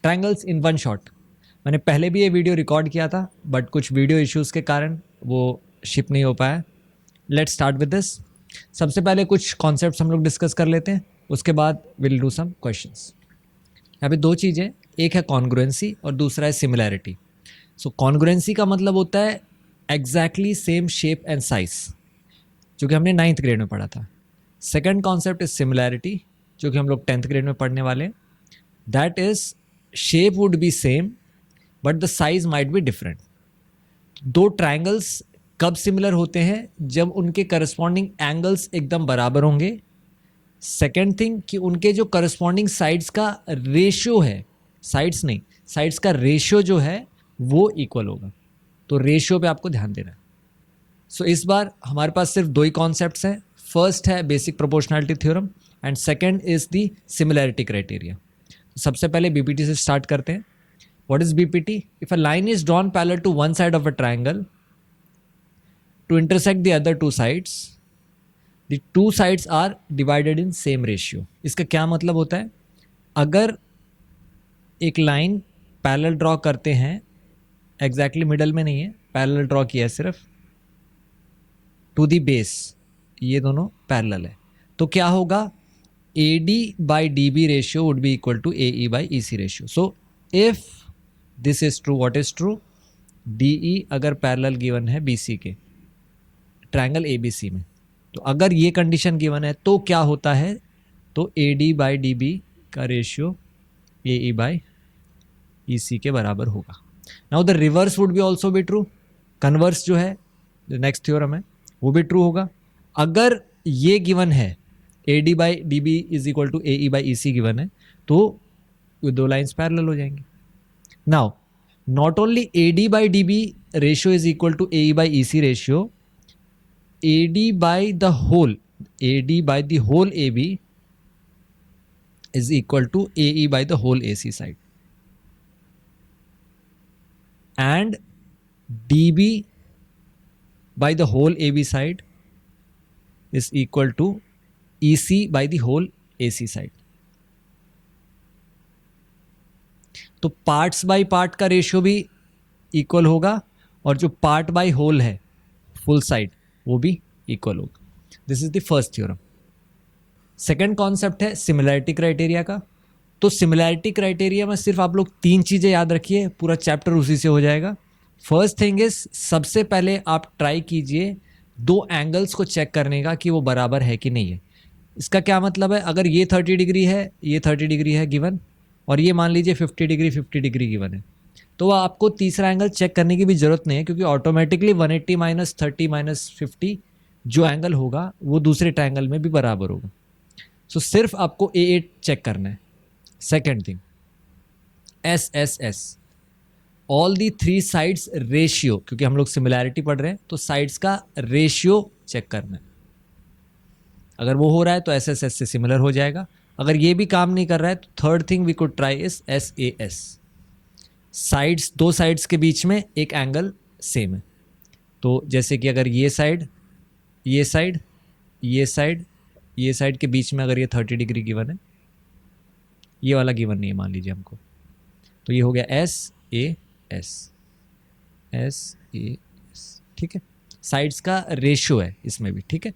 Triangles in one shot. मैंने पहले भी ये वीडियो रिकॉर्ड किया था बट कुछ वीडियो इश्यूज़ के कारण वो शिप नहीं हो पाया। Let's start with this. सबसे पहले कुछ कॉन्सेप्ट्स हम लोग डिस्कस कर लेते हैं, उसके बाद विल डू सम क्वेश्चंस। यहाँ पे दो चीज़ें, एक है कॉन्ग्रुएंसी और दूसरा है सिमिलैरिटी। सो कॉन्ग्रुएंसी का मतलब होता है exactly same shape and size, जो कि हमने 9th ग्रेड में पढ़ा था। सेकंड कॉन्सेप्ट इज सिमिलैरिटी, जो कि हम लोग 10th ग्रेड में पढ़ने वाले हैं। That is shape would be same but the size might be different. दो ट्रायंगल्स कब सिमिलर होते हैं? जब उनके करस्पॉन्डिंग एंगल्स एकदम बराबर होंगे। सेकेंड थिंग कि उनके जो करस्पॉन्डिंग साइड्स का रेशियो है, साइड्स नहीं, साइड्स का रेशियो जो है वो इक्वल होगा। तो रेशियो पे आपको ध्यान देना है। सो इस बार हमारे पास सिर्फ दो ही कॉन्सेप्ट्स हैं। फर्स्ट है basic proportionality theorem and second is the similarity criteria. सबसे पहले बीपीटी से स्टार्ट करते हैं। What is BPT? If a line is drawn parallel to one side of a triangle to intersect the other two sides, the two sides are divided in same ratio. इसका क्या मतलब होता है? अगर एक लाइन पैरेलल ड्रॉ करते हैं, exactly middle में नहीं है, पैरेलल ड्रॉ किया है सिर्फ टू दी बेस, ये दोनों पैरेलल है, तो क्या होगा? AD by DB ratio would be equal to AE by EC ratio. So if this is true, what is true? DE अगर पैरेलल गिवन है BC के ट्रायंगल ABC में, तो अगर ये कंडीशन गिवन है तो क्या होता है? तो AD by DB का रेशियो AE by EC के बराबर होगा। Now the reverse would be also be true. Converse जो है, जो नेक्स्ट थ्योरम है, वो भी ट्रू होगा। अगर ये गिवन है AD by DB is equal to AE by EC given है, तो ये दो लाइन्स पैरेलल हो जाएंगी। Now not only AD by DB ratio is equal to AE by EC ratio, AD by the whole AB is equal to AE by the whole AC side, and DB by the whole AB side is equal to EC by the whole AC side. तो parts by part का ratio भी equal होगा और जो part by whole है, full side, वो भी equal होगा। This is the first theorem. Second concept है सिमिलैरिटी क्राइटेरिया का। तो सिमिलैरिटी क्राइटेरिया में सिर्फ आप लोग तीन चीज़ें याद रखिए, पूरा चैप्टर उसी से हो जाएगा। फर्स्ट थिंग इज, सबसे पहले आप ट्राई कीजिए दो एंगल्स को चेक करने का कि वो बराबर है कि नहीं है। इसका क्या मतलब है? अगर ये 30 डिग्री है, ये 30 डिग्री है गिवन, और ये मान लीजिए 50 डिग्री गिवन है, तो आपको तीसरा एंगल चेक करने की भी ज़रूरत नहीं है, क्योंकि ऑटोमेटिकली 180 माइनस 30 माइनस 50 जो एंगल होगा वो दूसरे ट्रायंगल में भी बराबर होगा। सो सिर्फ आपको A8 चेक करना है। Second thing, SSS, all the three sides ratio, क्योंकि हम लोग सिमिलैरिटी पढ़ रहे हैं तो साइड्स का रेशियो चेक करना है। अगर वो हो रहा है तो SSS से सिमिलर हो जाएगा। अगर ये भी काम नहीं कर रहा है तो third thing we could try is SAS, sides, दो साइड्स के बीच में एक एंगल सेम है। तो जैसे कि अगर ये साइड, ये साइड, ये साइड, ये साइड के बीच में अगर ये 30 डिग्री गिवन है, ये वाला गिवन नहीं है मान लीजिए हमको, तो ये हो गया SAS, SAS, ठीक है। साइड्स का रेशियो है इसमें भी, ठीक है।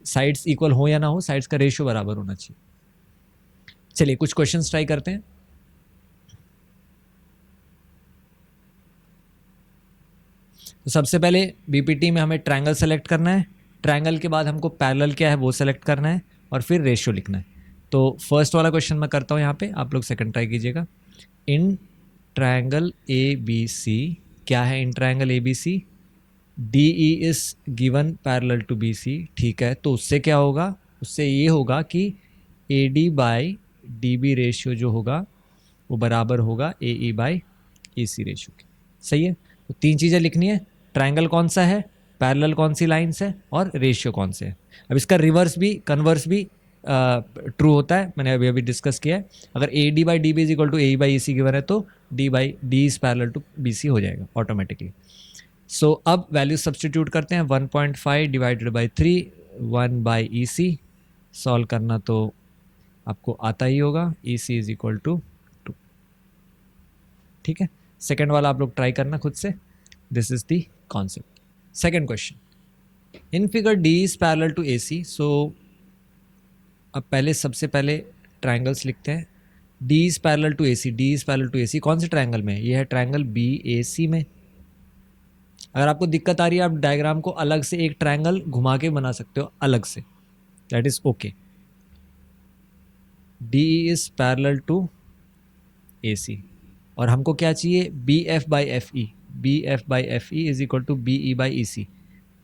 साइड्स इक्वल हो या ना हो, साइड्स का रेशियो बराबर होना चाहिए। चलिए कुछ क्वेश्चंस ट्राई करते हैं। तो सबसे पहले बीपीटी में हमें ट्रायंगल सेलेक्ट करना है, ट्रायंगल के बाद हमको पैरेलल क्या है वो सेलेक्ट करना है, और फिर रेशियो लिखना है। तो फर्स्ट वाला क्वेश्चन मैं करता हूँ यहाँ पे, आप लोग सेकंड ट्राई कीजिएगा। इन ट्रायंगल ABC, क्या है in triangle ABC? DE is given parallel to BC, ठीक है। तो उससे क्या होगा? उससे ये होगा कि AD बाई DB रेशियो जो होगा वो बराबर होगा AE बाई EC रेशियो के। सही है। तो तीन चीज़ें लिखनी है, ट्रायंगल कौन सा है, पैरेलल कौन सी लाइन्स है, और रेशियो कौन से है। अब इसका रिवर्स भी, कन्वर्स भी ट्रू होता है, मैंने अभी डिस्कस किया है। अगर AD by DB is equal to AE by EC given है तो D by D is parallel to BC हो जाएगा ऑटोमेटिकली। सो अब वैल्यू सब्सटीट्यूट करते हैं। 1.5 divided by 3, 1 by EC, solve करना तो आपको आता ही होगा। EC is equal to 2। ठीक है, सेकेंड वाला आप लोग ट्राई करना खुद से. This is the concept. Second question, in figure D is parallel to A C. So अब पहले सबसे पहले ट्राइंगल्स लिखते हैं. D is parallel to A C, D is parallel to A C कौन से ट्राइंगल में? ये है ट्राइंगल बी ए सी में. अगर आपको दिक्कत आ रही है आप डायग्राम को अलग से एक ट्राइंगल घुमा के बना सकते हो अलग से, that is okay. D is parallel to A C और हमको क्या चाहिए? B F by F E. B F by F E is equal to B E by E C.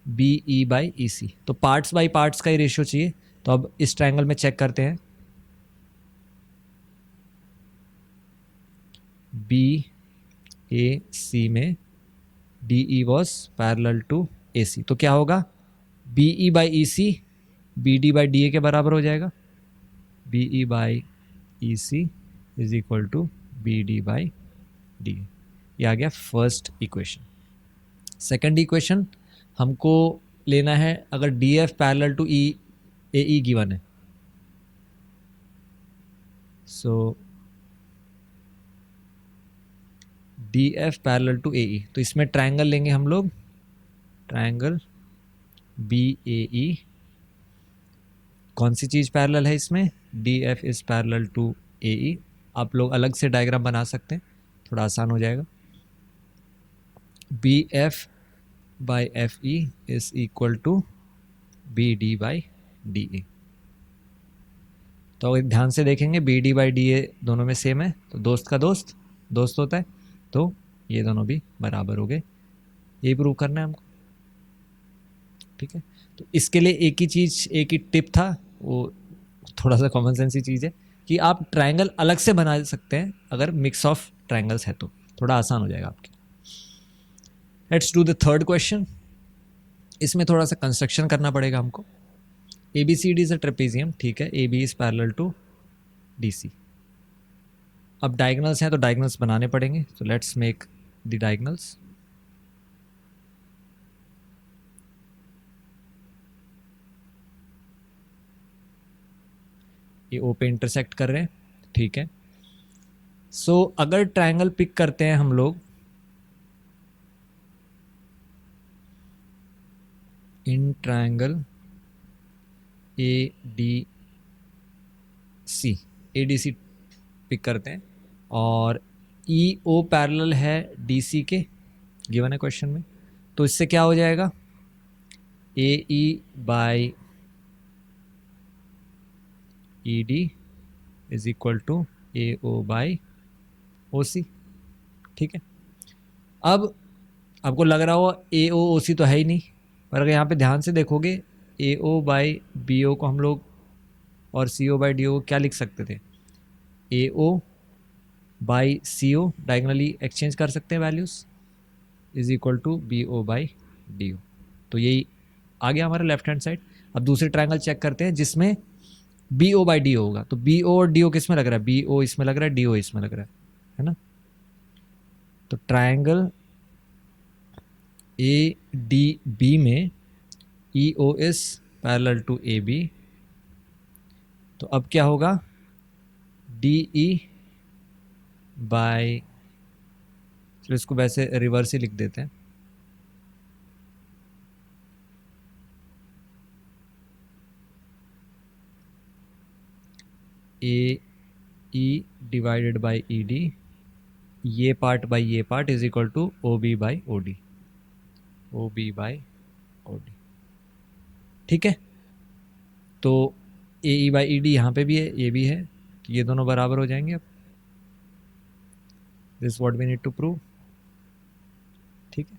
B E by E C. तो parts by parts का ही ratio चाहिए. तो अब इस ट्राइंगल में चेक करते हैं. बी ए सी में D E was parallel to A C. तो क्या होगा? B E by E C B D by D A के बराबर हो जाएगा. B E by E C is equal to B D by D A. ये आ गया फर्स्ट इक्वेशन. सेकंड इक्वेशन हमको लेना है अगर D F parallel to E A E given है. So D F parallel to A E. तो इसमें ट्राइंगल लेंगे हम लोग, ट्राइंगल बी ए ई. कौन सी चीज़ पैरेलल है इसमें? D F is parallel to A E. आप लोग अलग से डायग्राम बना सकते हैं, थोड़ा आसान हो जाएगा. B F by F E is equal to B D by D A. तो अगर ध्यान से देखेंगे B D by D A दोनों में सेम है, तो दोस्त का दोस्त दोस्त होता है, तो ये दोनों भी बराबर हो गए. ये प्रूव करना है हमको. ठीक है, तो इसके लिए एक ही चीज़, एक ही टिप था, वो थोड़ा सा कॉमन सेंस ही चीज़ है कि आप ट्राइंगल अलग से बना सकते हैं अगर मिक्स ऑफ ट्राइंगल्स है तो थोड़ा आसान हो जाएगा आपके. Let's do the third question. इसमें थोड़ा सा कंस्ट्रक्शन करना पड़ेगा हमको. A B C D is a trapezium. ठीक है, A B is parallel to D C. अब डायगनल्स हैं तो डायगनल्स बनाने पड़ेंगे. तो लेट्स मेक द डायगनल्स. ये ओ पे इंटरसेक्ट कर रहे हैं. ठीक है, सो अगर ट्रायंगल पिक करते हैं हम लोग in triangle A D C, A D C pick करते हैं और ई ओ पैरेलल है डी सी के, गिवन है क्वेश्चन में. तो इससे क्या हो जाएगा? A E by E D is equal to A O by O C. ठीक है, अब आपको लग रहा हो ए ओ ओ सी तो है ही नहीं, पर अगर यहाँ पे ध्यान से देखोगे ए ओ बाई बी ओ को हम लोग और सी ओ बाई डी ओ क्या लिख सकते थे? A O by C O diagonally exchange कर सकते हैं values, is equal to B O by D O. तो यही आ गया हमारा लेफ्ट हैंड साइड. अब दूसरे ट्रायंगल चेक करते हैं जिसमें बी ओ बाई डी होगा. तो बी ओ और डी ओ किस में लग रहा है? बी ओ इसमें लग रहा है, डी ओ इसमें लग रहा है ना. तो ट्रायंगल ए डी बी में E O is parallel to A B. तो अब क्या होगा? डी ई बाय, चलो इसको वैसे रिवर्स ही लिख देते हैं. A E divided by E D, ये पार्ट बाई ये part is equal to O B by O D, O B by O D. ठीक है, तो ए ई बाई ई डी यहाँ पे भी है, ये भी है, तो ये दोनों बराबर हो जाएंगे. अब this what we need to prove. ठीक है,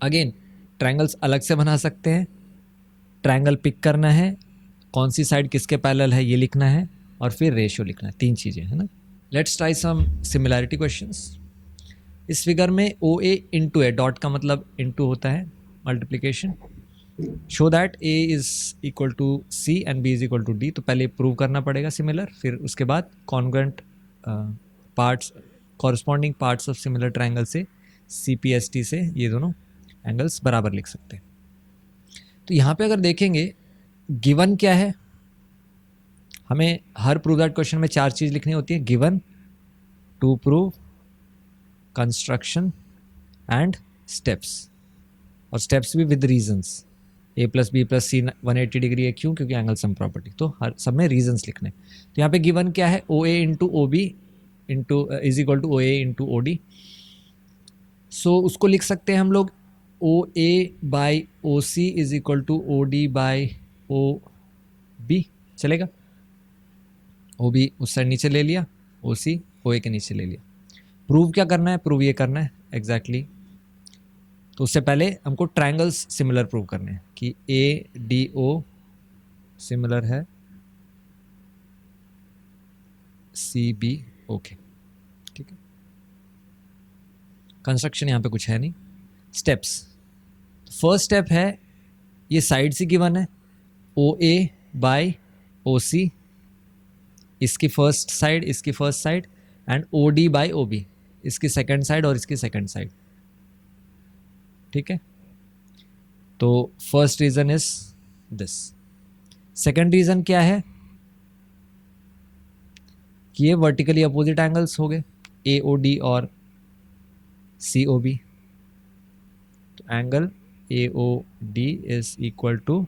अगेन ट्रायंगल्स अलग से बना सकते हैं. ट्रायंगल पिक करना है, कौन सी साइड किसके पैरेलल है ये लिखना है, और फिर रेशियो लिखना है. तीन चीज़ें है ना. Let's try some similarity questions. इस फिगर में O A into A, dot का मतलब इंटू होता है multiplication. Show that A is equal to C and B is equal to D. तो पहले प्रूव करना पड़ेगा सिमिलर, फिर उसके बाद congruent parts, corresponding parts of similar triangle से सी पी एस टी से ये दोनों एंगल्स बराबर लिख सकते हैं. तो यहाँ पे अगर देखेंगे गिवन क्या है, हमें हर प्रूव दैट क्वेश्चन में चार चीज़ लिखनी होती है. Given, to prove, construction and steps, और स्टेप्स भी with reasons. A plus B plus C 180 degree है, क्यों? क्योंकि एंगल सम प्रॉपर्टी, तो हर सब में रीजंस लिखने। तो यहाँ पे गिवन क्या है, O A into O B into is equal to O A into O D. So उसको लिख सकते हैं हम लोग O A by O C is equal to O D by O B, चलेगा? ओ बी उस साइड नीचे ले लिया, ओ सी ओ ए के नीचे ले लिया। प्रूव क्या करना है? प्रूव ये करना है एग्जैक्टली तो उससे पहले हमको ट्रायंगल्स सिमिलर प्रूव करने हैं कि ए डी ओ सिमिलर है सी बी, ओके, ठीक है। कंस्ट्रक्शन यहाँ पे कुछ है नहीं। स्टेप्स, फर्स्ट स्टेप है, ये साइड से गिवन है O A by O C, इसकी फर्स्ट साइड, इसकी first side, and O D by O B, इसकी सेकेंड साइड और इसकी सेकेंड साइड, ठीक है। तो first reason is this. Second reason क्या है कि ये वर्टिकली अपोजिट एंगल्स हो गए, ए ओ डी और सी ओ बी। तो angle A O D is equal to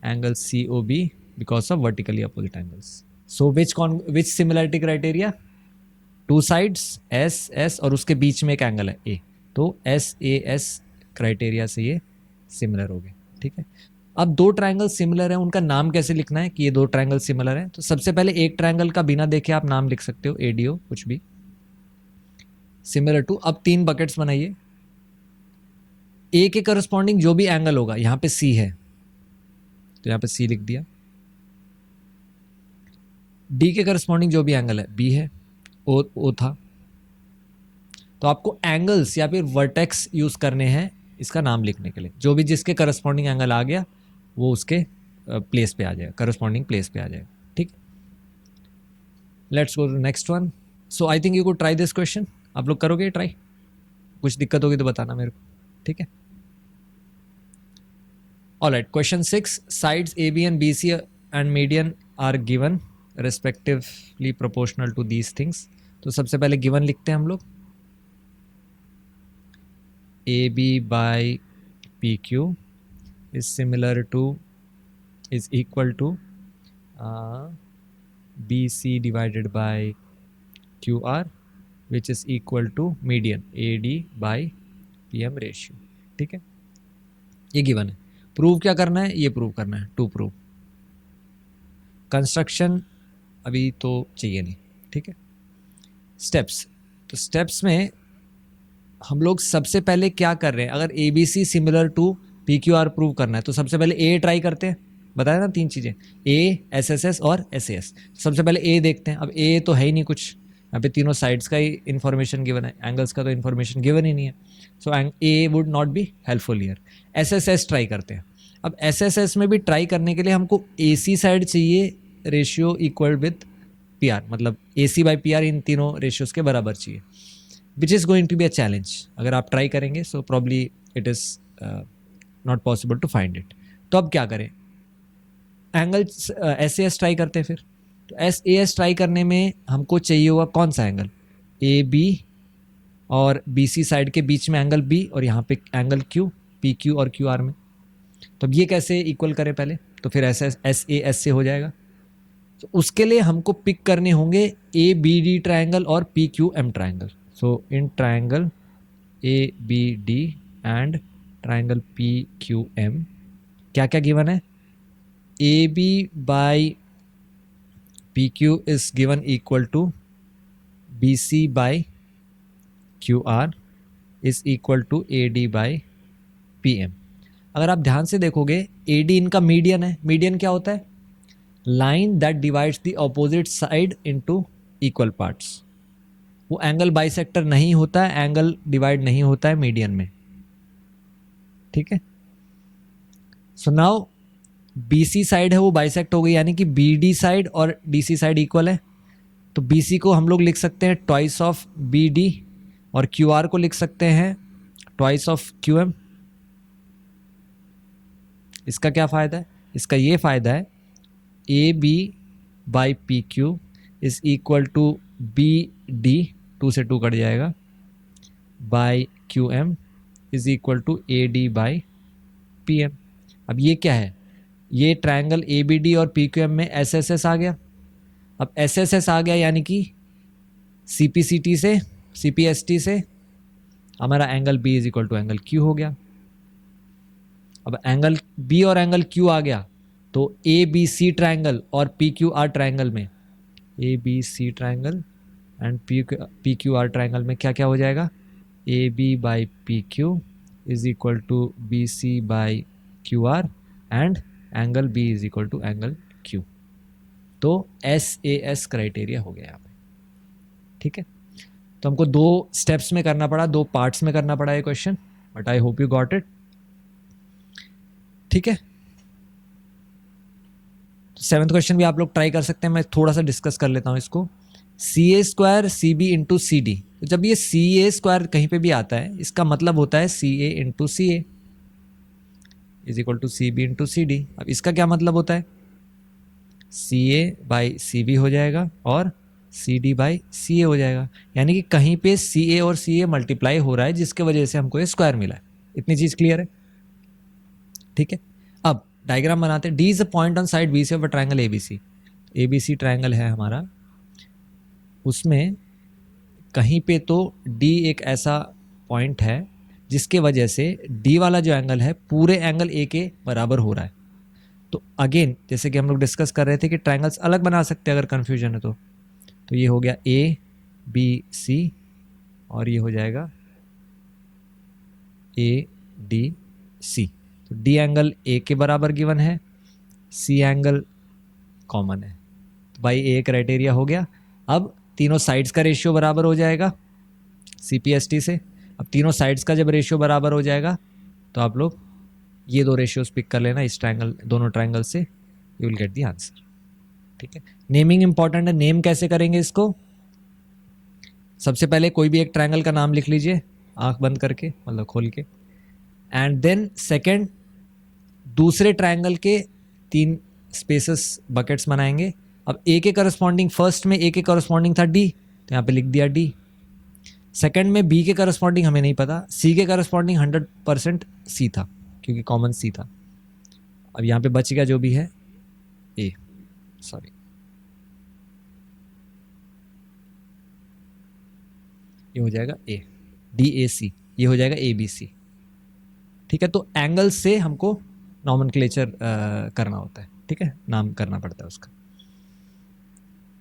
angle C O B because of vertically opposite angles. So which similarity criteria? Two sides S S और उसके बीच में एक angle है ए, तो एस ए एस क्राइटेरिया से ये similar हो गए, ठीक है। अब दो ट्रायंगल सिमिलर हैं, उनका नाम कैसे लिखना है कि ये दो ट्रायंगल सिमिलर हैं? तो सबसे पहले एक ट्रायंगल का बिना देखे आप नाम लिख सकते हो, एडीओ कुछ भी, सिमिलर टू। अब तीन बकेट्स बनाइए, ए के करस्पॉन्डिंग जो भी एंगल होगा, यहां पे सी है तो यहां पे सी लिख दिया, डी के करस्पॉन्डिंग जो भी एंगल है, बी है, ओ था, तो आपको एंगल्स या फिर वर्टेक्स यूज करने हैं इसका नाम लिखने के लिए। जो भी जिसके करस्पॉन्डिंग एंगल आ गया वो उसके प्लेस पे आ जाएगा, करस्पॉन्डिंग प्लेस पे आ जाएगा, ठीक। Let's go to next one. So I think you could try this question. आप लोग करोगे ट्राई? कुछ दिक्कत होगी तो बताना मेरे को, ठीक है। Alright, question 6, sides A B and B C and median are given respectively proportional to these things. तो सबसे पहले गिवन लिखते हैं हम लोग, A B by P Q is similar to is equal to BC divided by QR which is equal to median AD by PM ratio, ठीक है। ये गिवन है। प्रूव क्या करना है? ये प्रूव करना है, टू प्रूव। कंस्ट्रक्शन अभी तो चाहिए नहीं, ठीक है। स्टेप्स, तो स्टेप्स में हम लोग सबसे पहले क्या कर रहे हैं, अगर ABC similar to PQR prove करना है तो सबसे पहले ए ट्राई करते हैं, बताया ना तीन चीज़ें, ए SSS और SAS। सबसे पहले ए देखते हैं। अब ए तो है ही नहीं कुछ, यहाँ पे तीनों साइड्स का ही इन्फॉर्मेशन गिवन है, एंगल्स का तो इन्फॉर्मेशन गिवन ही नहीं है, so A would not be helpful here. SSS try करते हैं। अब SSS में भी ट्राई करने के लिए हमको AC साइड चाहिए रेशियो इक्वल विथ PR, मतलब AC बाई PR इन तीनों रेशियोज़ के बराबर चाहिए, which is going to be a challenge. अगर आप ट्राई करेंगे so probably it is not possible to find it. तो अब क्या करें, एंगल SAS ट्राई करते हैं। फिर तो SAS ट्राई करने में हमको चाहिए होगा कौन सा एंगल, AB और BC साइड के बीच में एंगल B और यहाँ पे एंगल Q, PQ और QR में। तो अब ये कैसे इक्वल करें पहले, तो फिर SAS से हो जाएगा। तो उसके लिए हमको पिक करने होंगे ABD ट्रायंगल और PQM triangle. So in triangle ABD and triangle PQM क्या क्या गिवन है, AB by PQ is given equal to BC by QR is equal to AD by PM। अगर आप ध्यान से देखोगे AD इनका मीडियन है। मीडियन क्या होता है? Line that divides the opposite side into equal parts. वो एंगल बाइसेक्टर नहीं होता है, एंगल डिवाइड नहीं होता है मीडियन में, ठीक है। सो नाउ BC साइड है वो बाइसेक्ट हो गई, यानी कि BD साइड और DC साइड इक्वल है। तो BC को हम लोग लिख सकते हैं ट्वाइस ऑफ BD और QR को लिख सकते हैं ट्वाइस ऑफ QM। इसका क्या फ़ायदा है? इसका ये फ़ायदा है AB by PQ is equal to B D, 2 से 2 कट जाएगा, by Q M is equal to A D by P M. अब ये क्या है, ये ट्रायंगल ए बी डी और पी क्यू एम में एस एस एस आ गया। अब एस एस एस आ गया यानी कि सी पी सी टी से, सी पी एस टी से हमारा angle B is equal to angle Q हो गया। अब एंगल बी और एंगल क्यू आ गया तो ए बी सी ट्रायंगल और पी क्यू आर ट्रायंगल में, A B C triangle and P Q R triangle में क्या क्या हो जाएगा, A B by P Q is equal to B C by Q R and angle B is equal to angle Q. तो S A S criteria हो गया यहाँ पे। ठीक है, तो हमको 2 स्टेप्स में करना पड़ा, 2 पार्ट्स में करना पड़ा ये question, but I hope you got it. ठीक है, 7th क्वेश्चन भी आप लोग ट्राई कर सकते हैं, मैं थोड़ा सा डिस्कस कर लेता हूँ इसको। C A square C B into C D, जब ये सी ए स्क्वायर कहीं पे भी आता है इसका मतलब होता है C A into C A is equal to C B into C D. अब इसका क्या मतलब होता है, C A by C B हो जाएगा और सी डी बाई सी ए हो जाएगा, यानी कि कहीं पे सी ए और सी ए मल्टीप्लाई हो रहा है जिसके वजह से हमको ये स्क्वायर मिला है। इतनी चीज़ क्लियर है। ठीक है, अब डायग्राम बनाते हैं। D is a point on side B C of a triangle A B C. A B C triangle है हमारा, उसमें कहीं पे तो डी एक ऐसा पॉइंट है जिसके वजह से डी वाला जो एंगल है पूरे एंगल ए के बराबर हो रहा है। तो अगेन जैसे कि हम लोग डिस्कस कर रहे थे कि ट्रायंगल्स अलग बना सकते हैं अगर कन्फ्यूजन है तो ये हो गया ए बी सी और ये हो जाएगा ए डी सी। तो डी एंगल ए के बराबर गिवन है, सी एंगल कॉमन है, तो भाई ए क्राइटेरिया हो गया। अब तीनों साइड्स का रेशियो बराबर हो जाएगा सी पी एस टी से। अब तीनों साइड्स का जब रेशियो बराबर हो जाएगा तो आप लोग ये 2 रेशियोज पिक कर लेना इस ट्रायंगल, दोनों ट्रायंगल से, you will get the answer. ठीक है, नेमिंग इंपॉर्टेंट है। नेम कैसे करेंगे इसको, सबसे पहले कोई भी एक ट्रायंगल का नाम लिख लीजिए आंख बंद करके, मतलब खोल के, एंड देन सेकंड दूसरे ट्रायंगल के 3 स्पेसेस बकेट्स बनाएंगे। अब ए के करस्पॉन्डिंग, फर्स्ट में ए के करस्पॉन्डिंग था डी, तो यहाँ पे लिख दिया डी। सेकंड में बी के करस्पॉन्डिंग हमें नहीं पता, सी के करस्पॉन्डिंग 100% सी था क्योंकि कॉमन सी था। अब यहाँ पे बच गया जो भी है ए, सॉरी ये हो जाएगा ए डी ए सी, ये हो जाएगा ए बी सी। ठीक है, तो एंगल से हमको नॉमेनक्लेचर करना होता है। ठीक है, नाम करना पड़ता है उसका।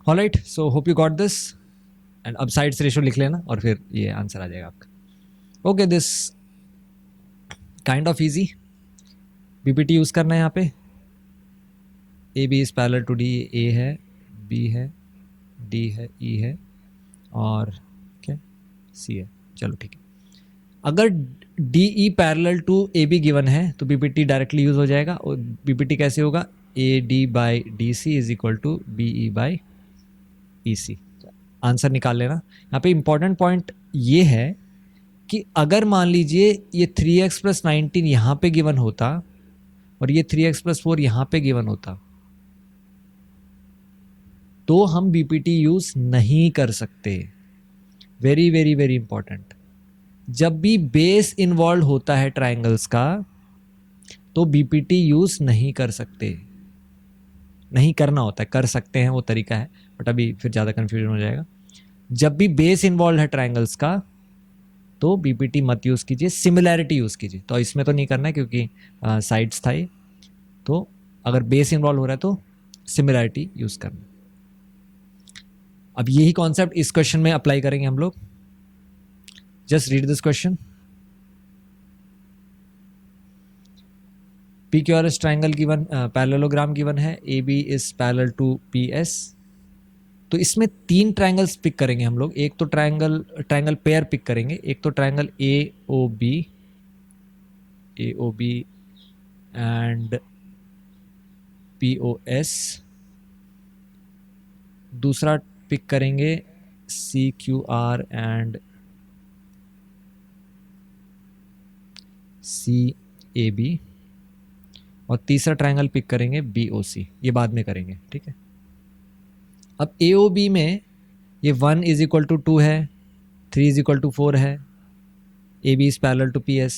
Alright, so hope you got this and अब साइड्स रेशियो लिख लेना और फिर ये आंसर आ जाएगा आपका। Okay, this kind of easy. BPT use करना है यहाँ पे। A B is parallel to D, A है, बी है, डी है, ई है और क्या सी है। चलो ठीक है, अगर D E parallel to A B given है तो बीपीटी डायरेक्टली यूज़ हो जाएगा। और बीपीटी कैसे होगा, A D by D C is equal to B E by E C. Answer निकाल लेना। यहाँ पे इंपॉर्टेंट पॉइंट ये है कि अगर मान लीजिए ये 3x प्लस 19 यहाँ पे गिवन होता और ये 3x प्लस 4 यहाँ पे गिवन होता तो हम बीपीटी यूज नहीं कर सकते। Very very very important. जब भी बेस इन्वॉल्व होता है ट्राइंगल्स का तो बीपीटी यूज नहीं कर सकते, नहीं करना होता है, कर सकते हैं वो तरीका है बट अभी फिर ज़्यादा कन्फ्यूजन हो जाएगा। जब भी बेस इन्वॉल्व है ट्राइंगल्स का तो बीपीटी मत यूज़ कीजिए, सिमिलैरिटी यूज़ कीजिए। तो इसमें तो नहीं करना है क्योंकि साइड्स था ये, तो अगर बेस इन्वॉल्व हो रहा है तो सिमिलैरिटी यूज़ करना। अब यही कॉन्सेप्ट इस क्वेश्चन में अप्लाई करेंगे हम लोग। Just read this question. P Q R S triangle given, parallelogram given है, A B is parallel to P S. तो इसमें 3 ट्राइंगल्स पिक करेंगे हम लोग। एक तो ट्राइंगल पेयर पिक करेंगे, एक तो triangle A O B and P O S. दूसरा पिक करेंगे C Q R and C A B. और तीसरा ट्राइंगल पिक करेंगे बी ओ सी। ये बाद में करेंगे, ठीक है। अब ए ओ बी में ये 1 इज इक्वल टू 2 है, 3 इज इक्वल टू 4 है, A B is parallel to P S.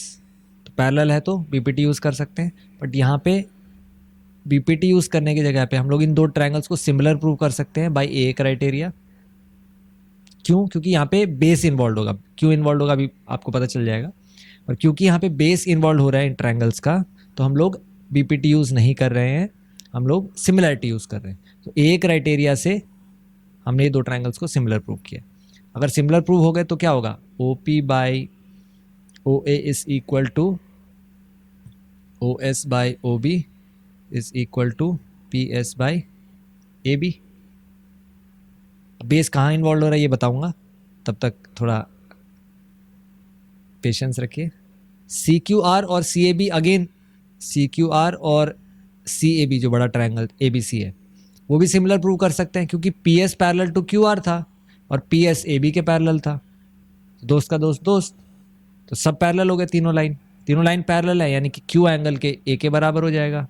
तो पैरेलल है तो बीपीटी यूज़ कर सकते हैं, बट यहाँ पे बीपीटी यूज़ करने की जगह पे हम लोग इन दो ट्रायंगल्स को सिमिलर प्रूव कर सकते हैं बाय ए क्राइटेरिया। क्यों? क्योंकि यहाँ पे बेस इन्वॉल्व होगा। क्यों इन्वॉल्व होगा अभी आपको पता चल जाएगा। और क्योंकि यहाँ पे बेस इन्वॉल्व हो रहा है इन ट्रायंगल्स का, तो हम लोग बीपीटी यूज़ नहीं कर रहे हैं, हम लोग सिमिलरिटी यूज़ कर रहे हैं। तो ए क्राइटेरिया से हमने ये दो ट्रायंगल्स को सिमिलर प्रूव किया। अगर सिमिलर प्रूव हो गए तो क्या होगा, O P by O A is equal to O S by O B is equal to P S by A B. Base कहाँ इन्वॉल्व हो रहा है ये बताऊंगा, तब तक थोड़ा पेशेंस रखिए। सी क्यू आर और C A B, again C Q R और सी ए बी जो बड़ा ट्रायंगल ए बी सी है, वो भी सिमिलर प्रूव कर सकते हैं, क्योंकि P S parallel to Q R था और पी एस ए बी के पैरेलल था। दोस्त का दोस्त दोस्त, तो सब पैरेलल हो गए, तीनों लाइन पैरेलल है, यानी कि क्यू एंगल के ए के बराबर हो जाएगा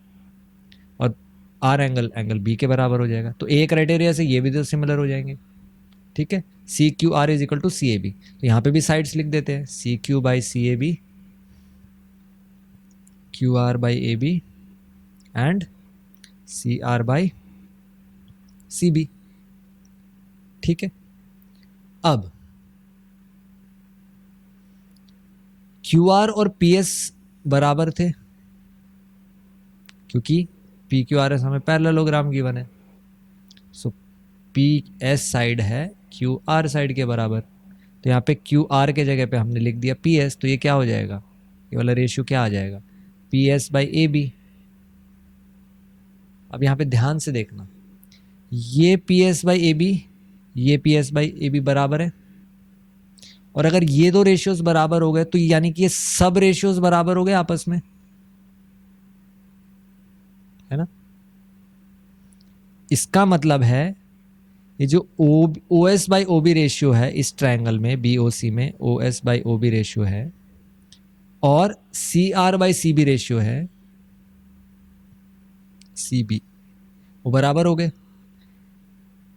और आर एंगल बी के बराबर हो जाएगा। तो ए क्राइटेरिया से ये भी तो सिमिलर हो जाएंगे। ठीक है, C Q R is equal to C A B. तो यहाँ पे भी साइड्स लिख देते हैं, C Q by C A B, Q R by A B and C R by C B. ठीक है, अब क्यू आर और पी एस बराबर थे, क्योंकि पी क्यू आर एस हमें पैरेललोग्राम गिवन है। सो पी एस साइड है क्यू आर साइड के बराबर, तो यहाँ पे क्यू आर के जगह पे हमने लिख दिया पी एस। तो ये क्या हो जाएगा, ये वाला रेशियो क्या आ जाएगा, P S by A B. अब यहाँ पे ध्यान से देखना, ये P S by A B, ये P S by A B बराबर है, और अगर ये दो रेशियोज बराबर हो गए तो यानी कि ये सब रेशियोज बराबर हो गए आपस में, है ना। इसका मतलब है ये जो O S by O B ratio है इस ट्रायंगल में, बी ओ सी में O S by O B ratio है और C R by C B ratio है, सी बी, वो बराबर हो गए।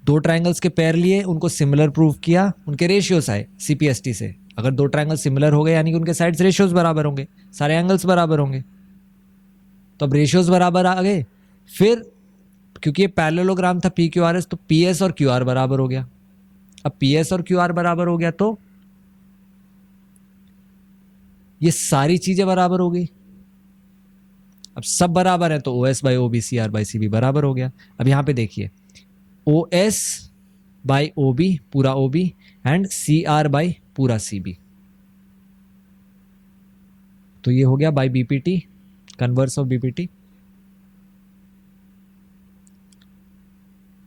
दो ट्रायंगल्स के पेयर लिए, उनको सिमिलर प्रूव किया, उनके रेशियोस आए सीपीएसटी से। अगर दो ट्रायंगल सिमिलर हो गए यानी कि उनके साइड्स रेशियोस बराबर होंगे, सारे एंगल्स बराबर होंगे। तो अब रेशियोस बराबर आ गए, फिर क्योंकि ये पैरेललोग्राम था पी क्यू आर एस, तो पी एस और क्यू आर बराबर हो गया। अब पी एस और क्यू आर बराबर हो गया तो ये सारी चीजें बराबर हो गई। अब सब बराबर है तो O S by O B, C R by C B बराबर हो गया। अब यहां पे देखिए, O S by O B पूरा O B and C R by पूरा सी बी, तो ये हो गया by BPT, converse of BPT.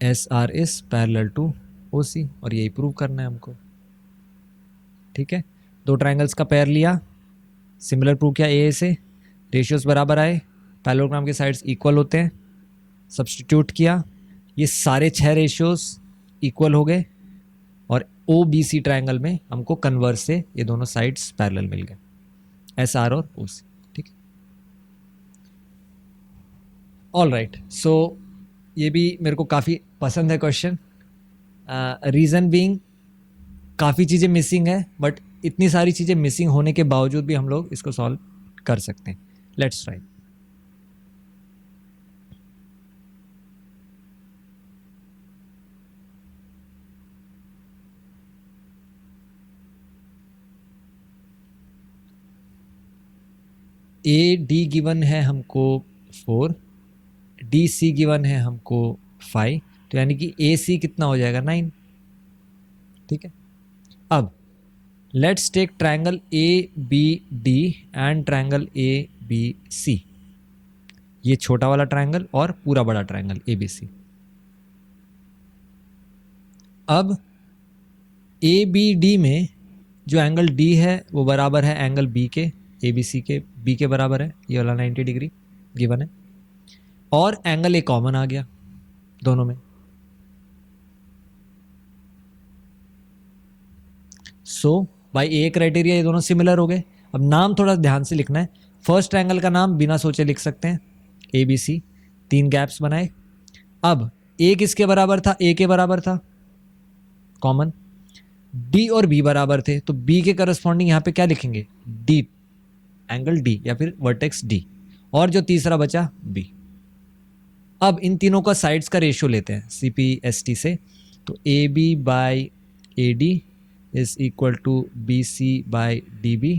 S R is parallel to O C, और यही प्रूव करना है हमको। ठीक है, दो ट्रायंगल्स का पेयर लिया, सिमिलर प्रूव किया ए से, रेशियोज बराबर आए, पैरेललोग्राम के साइड्स इक्वल होते हैं, सब्स्टिट्यूट किया, ये सारे 6 रेशियोज इक्वल हो गए और ओ बी सी ट्रायंगल में हमको कन्वर्स से ये दोनों साइड्स पैरेलल मिल गए, एस आर और ओ सी। ठीक है, ऑल राइट। सो ये भी मेरे को काफ़ी पसंद है क्वेश्चन, रीज़न बीइंग काफ़ी चीज़ें मिसिंग है, बट इतनी सारी चीज़ें मिसिंग होने के बावजूद भी हम लोग इसको सॉल्व कर सकते हैं। Let's try. A D given है हमको 4, डी सी गिवन है हमको 5, तो यानी कि ए सी कितना हो जाएगा 9। ठीक है, अब let's take triangle A B D and triangle A B C, ये छोटा वाला ट्रायंगल और पूरा बड़ा ट्रायंगल ए बी सी। अब ए बी डी में जो एंगल डी है वो बराबर है एंगल बी के, ए बी सी के बी के बराबर है, ये वाला 90 डिग्री गिवन है, और एंगल ए कॉमन आ गया दोनों में। सो बाय ए क्राइटेरिया ये दोनों सिमिलर हो गए। अब नाम थोड़ा ध्यान से लिखना है, फर्स्ट ट्रायंगल का नाम बिना सोचे लिख सकते हैं ए बी सी, 3 गैप्स बनाए। अब ए किसके बराबर था, ए के बराबर था, कॉमन। डी और बी बराबर थे तो बी के करस्पॉन्डिंग यहाँ पे क्या लिखेंगे, डी, एंगल डी या फिर वर्टेक्स डी, और जो तीसरा बचा बी। अब इन तीनों का साइड्स का रेशियो लेते हैं CPST से, तो A B by A D is equal to B C by D B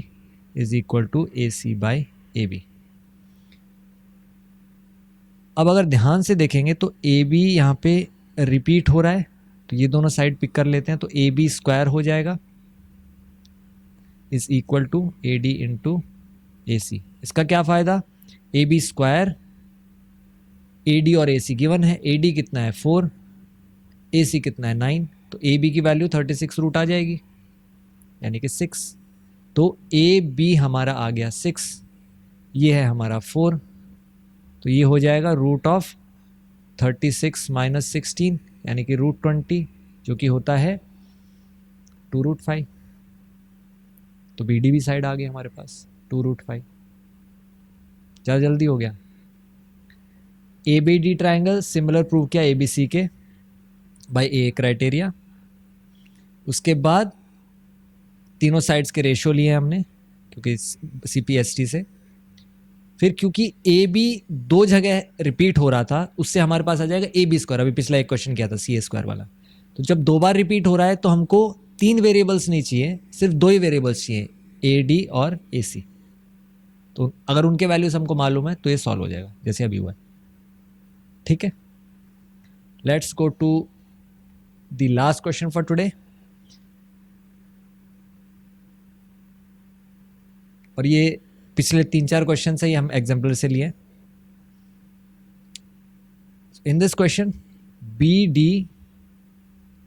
is equal to A C by A B. अब अगर ध्यान से देखेंगे तो ए बी यहाँ पे रिपीट हो रहा है, तो ये दोनों साइड पिक कर लेते हैं, तो ए बी स्क्वायर हो जाएगा is equal to A D into A C. इसका क्या फ़ायदा, A B square, A D और ए सी गिवन है, ए डी कितना है 4, ए सी कितना है 9, तो ए बी की वैल्यू 36 रूट आ जाएगी यानी कि 6। तो ए बी हमारा आ गया 6, ये है हमारा 4, तो ये हो जाएगा रूट ऑफ 36 माइनस 16 यानी कि रूट 20, जो कि होता है 2 रूट 5। तो बी डी भी साइड आ गई हमारे पास 2 रूट 5। ज़्यादा जल्दी हो गया। A B D triangle similar prove किया ए बी सी के बाय ए क्राइटेरिया। उसके बाद तीनों साइड्स के रेशियो लिए हमने क्योंकि CPST से। फिर क्योंकि ए बी दो जगह रिपीट हो रहा था, उससे हमारे पास आ जाएगा ए बी स्क्वायर। अभी पिछला एक क्वेश्चन किया था CA स्क्वायर वाला, तो जब दो बार रिपीट हो रहा है तो हमको 3 वेरिएबल्स नहीं चाहिए, सिर्फ 2 ही वेरिएबल्स चाहिए, ए डी और ए सी। तो अगर उनके वैल्यूज हमको मालूम है तो ये सॉल्व हो जाएगा जैसे अभी हुआ है। ठीक है, let's go to the last question for today. और ये पिछले 3-4 क्वेश्चन से ही हम एग्जाम्पल से लिए। In this question B D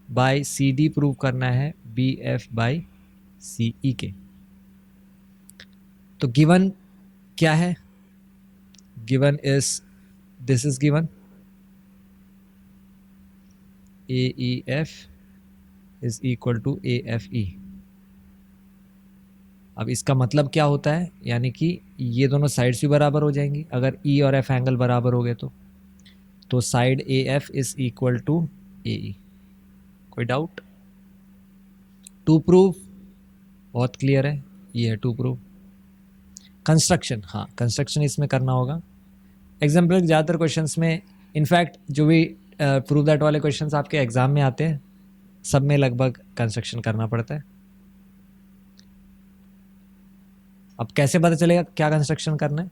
by C D prove करना है B F by C E के। तो गिवन क्या है, given is this is given A E F is equal to A F E. अब इसका मतलब क्या होता है, यानी कि ये दोनों साइड्स भी बराबर हो जाएंगी अगर ई और एफ एंगल बराबर हो गए तो side A F is equal to A E. कोई डाउट? टू प्रूव बहुत क्लियर है, ये है टू प्रूव। कंस्ट्रक्शन, हाँ कंस्ट्रक्शन इसमें करना होगा। एग्जाम्पल ज़्यादातर क्वेश्चंस में, इनफैक्ट जो भी प्रूव दैट वाले क्वेश्चंस आपके एग्जाम में आते हैं सब में लगभग कंस्ट्रक्शन करना पड़ता है। अब कैसे पता चलेगा क्या कंस्ट्रक्शन करना है?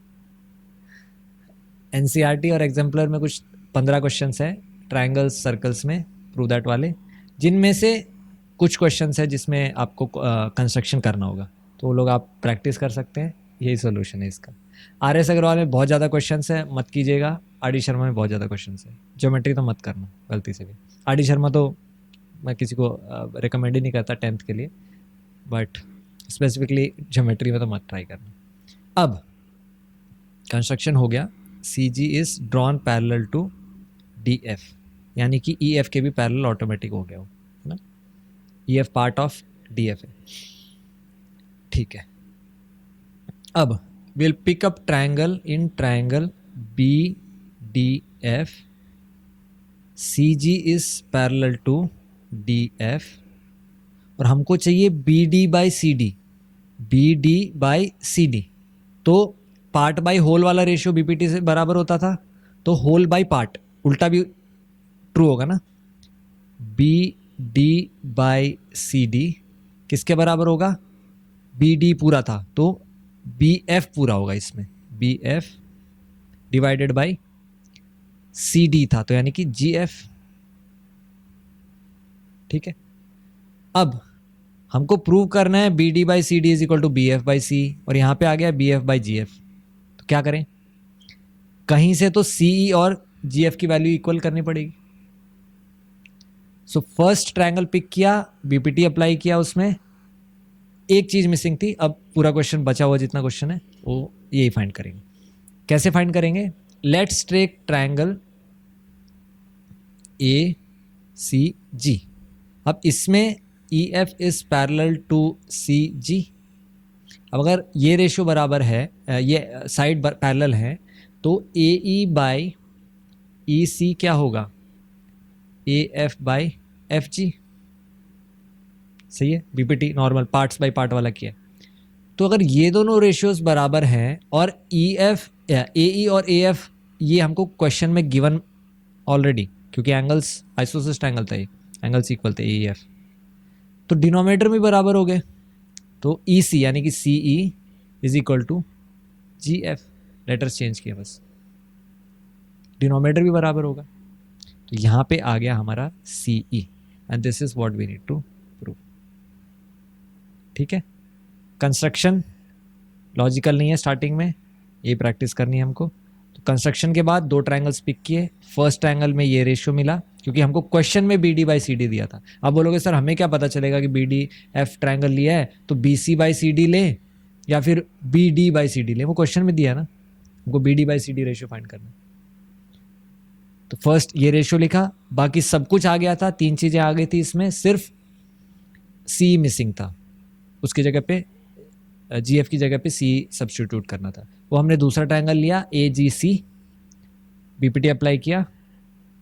NCERT और एग्जाम्पलर में कुछ 15 क्वेश्चंस है ट्रायंगल्स सर्कल्स में प्रूव दैट वाले, जिनमें से कुछ क्वेश्चंस है जिसमें आपको कंस्ट्रक्शन करना होगा, तो वो लोग आप प्रैक्टिस कर सकते हैं। यही सोल्यूशन है इसका। RS अग्रवाल में बहुत ज़्यादा क्वेश्चंस है, मत कीजिएगा। RD शर्मा में बहुत ज़्यादा क्वेश्चंस है। ज्योमेट्री तो मत करना गलती से भी। RD शर्मा तो मैं किसी को रिकमेंड ही नहीं करता 10th के लिए, बट स्पेसिफिकली ज्योमेट्री में तो मत ट्राई करना। अब कंस्ट्रक्शन हो गया, CG is drawn parallel to DF, यानी कि EF के भी पैरेलल ऑटोमेटिक हो गया हो, है ना। EF पार्ट ऑफ DF है, ठीक है। अब will pick up triangle in triangle BDF, CG is parallel to DF, और हमको चाहिए BD by CD, BD by CD। तो पार्ट बाई होल वाला रेशियो BPT से बराबर होता था, तो होल बाई पार्ट उल्टा भी ट्रू होगा ना। BD बाई CD किसके बराबर होगा? BD पूरा था तो BF पूरा होगा इसमें, BF डिवाइडेड बाई CD था तो यानी कि GF। ठीक है, अब हमको प्रूव करना है BD by CD is equal to BF by C, और यहाँ पे आ गया BF बाई GF। तो क्या करें, कहीं से तो CE और GF की वैल्यू इक्वल करनी पड़ेगी। सो फर्स्ट ट्रायंगल पिक किया, BPT अप्लाई किया, उसमें एक चीज मिसिंग थी। अब पूरा क्वेश्चन बचा हुआ जितना क्वेश्चन है वो यही फाइंड करेंगे। कैसे फाइंड करेंगे? Let's take triangle ACG। अब इसमें EF is parallel to CG। अब अगर ये रेशियो बराबर है, ये साइड पैरेलल है, तो AE बाई EC क्या होगा? AF by FG। सही है, BPT normal parts by part वाला किया। तो अगर ये दोनों रेशियोज बराबर हैं और ई एफ ए ई और ए एफ ये हमको क्वेश्चन में गिवन ऑलरेडी, क्योंकि एंगल्स आइसोसिस्ट एंगल था, ये एंगल्स इक्वल थे ए ई एफ, तो डिनोमिनेटर में बराबर हो गए। तो ई सी यानी कि C E is equal to G F, letters change किया बस, डिनोमिनेटर भी बराबर होगा। तो यहाँ पे आ गया हमारा C E and this is what we need to prove. ठीक है, कंस्ट्रक्शन लॉजिकल नहीं है, स्टार्टिंग में ये प्रैक्टिस करनी है हमको। तो कंस्ट्रक्शन के बाद दो ट्रायंगल्स पिक किए, फर्स्ट ट्रायंगल में ये रेशियो मिला क्योंकि हमको क्वेश्चन में B D by C D दिया था। अब बोलोगे सर हमें क्या पता चलेगा कि बी डी एफ ट्रायंगल लिया है तो B C by C D ले या फिर B D by C D ले, वो क्वेश्चन में दिया है ना, हमको B D by C D ratio find करना। तो फर्स्ट ये रेशियो लिखा, बाकी सब कुछ आ गया था, तीन चीजें आ गई थी इसमें, सिर्फ सी मिसिंग था, उसकी जगह पे जी एफ की जगह पे सी सब्स्टिट्यूट करना था। वो हमने दूसरा ट्रायंगल लिया ए जी सी, बीपीटी अप्लाई किया,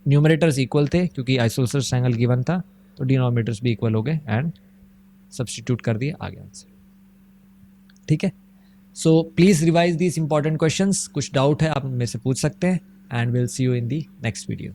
न्यूमरेटर्स इक्वल थे क्योंकि आइसोसेलेस ट्रायंगल गिवन था, तो डिनोमिनेटर्स भी इक्वल हो गए एंड सब्स्टिट्यूट कर दिए, आ गया आंसर। ठीक है, so please revise these important questions, कुछ डाउट है आप मेरे से पूछ सकते हैं and will see you in the next video.